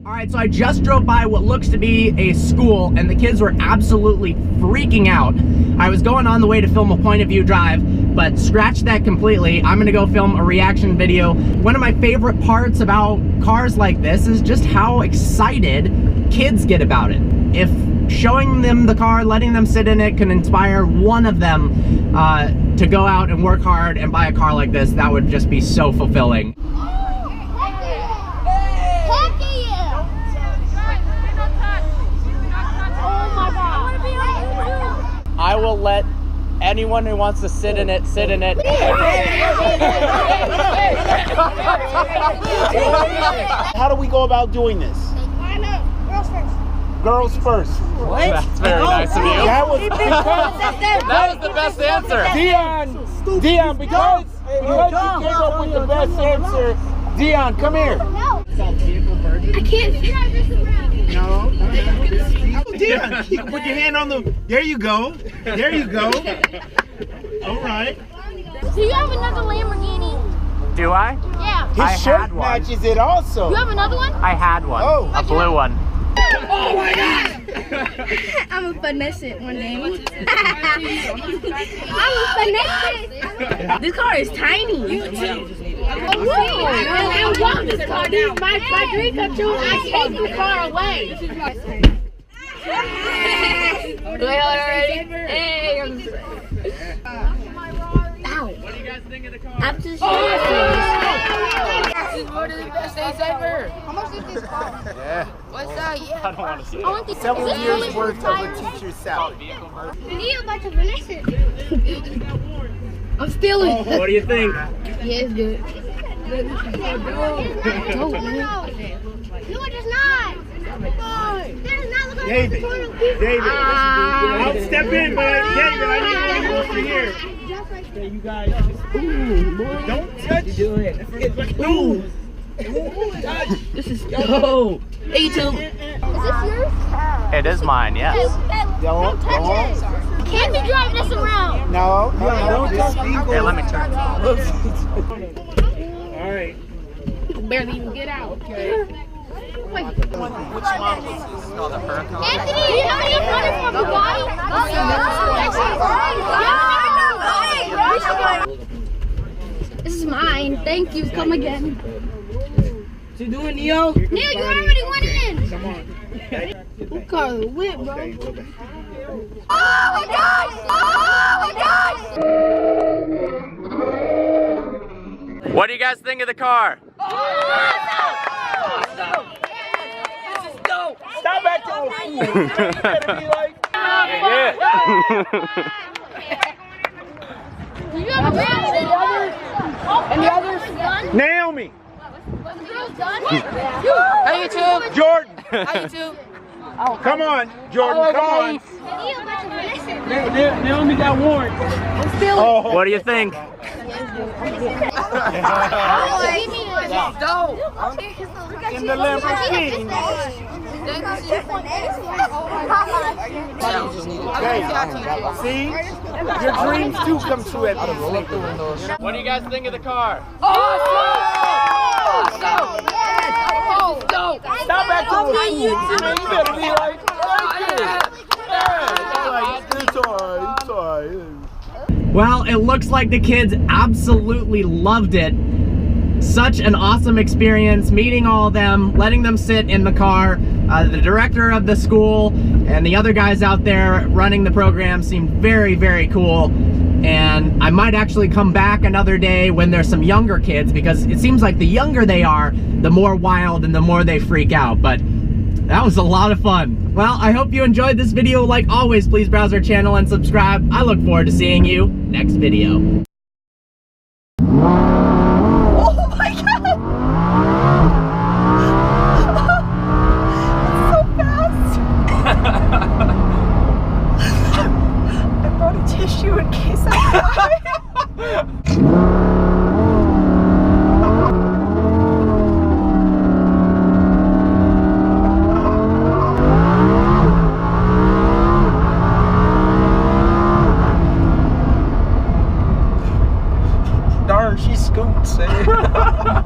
Alright, so I just drove by what looks to be a school, and the kids were absolutely freaking out. I was going on the way to film a point of view drive, but scratch that completely. I'm gonna go film a reaction video. One of my favorite parts about cars like this is just how excited kids get about it. If showing them the car, letting them sit in it can inspire one of them to go out and work hard and buy a car like this, that would just be so fulfilling. I will let anyone who wants to sit in it, sit in it. How do we go about doing this? Girls first. What? That's very nice of you. That was the best answer. Dion, because you came up with the best answer. Dion, come here. I can't drive this around. No. Dion, you can put your hand on the. There you go. There you go. All right. Do you have another Lamborghini? Do I? Yeah. His shirt matches it also. You have another one? I had one. Oh. A blue one. Oh my God! I'm gonna finesse it one day. I'm gonna finesse it. This car is tiny. I want this car. This is my dream come true. I take this car away. Wait, already? Hey, ow. What do you guys think of the car? I'm just This is one of the best days ever. How much is this car? Yeah. What's that? Yeah. I don't want to see it. Several years worth of a teacher's salary. We need about to finish it. I'm stealing. What do you think? Yeah, it's good. No, it is not. David, I'll step in, but David, I need you over here. Okay, you guys, don't touch it. No. This is dope. Is this yours? It is mine, yes. Don't touch it. Can't be driving this around. No, don't touch it. Here, let me turn. All right. You can barely even get out. Okay. Wait. Which model is this? Oh, the Huracan. Anthony, do you have any running from Hawaii? This is mine. Thank you. Come again. What you doing, Neo? Neil, you already went in. Come on. What car is the whip, bro? Oh my gosh! Oh my gosh! What do you guys think of the car? Stop acting a fool. You better be like. Do you have a girl? Any others? Naomi. Was the girl done? How you two? Jordan. How you two? Come on, Jordan. Come on. Naomi got warrant. Oh. What do you think? In the Lamborghini. Okay. See? Your dreams do come true at the What do you guys think of the car? Stop acting a fool. You better be like. It's alright. Well, it looks like the kids absolutely loved it. Such an awesome experience, meeting all of them, letting them sit in the car. The director of the school and the other guys out there running the program seemed very, very cool. And I might actually come back another day when there's some younger kids, because it seems like the younger they are, the more wild and the more they freak out. But that was a lot of fun. Well, I hope you enjoyed this video. Like always, please browse our channel and subscribe. I look forward to seeing you next video. Tissue in case I cry. Don't say it.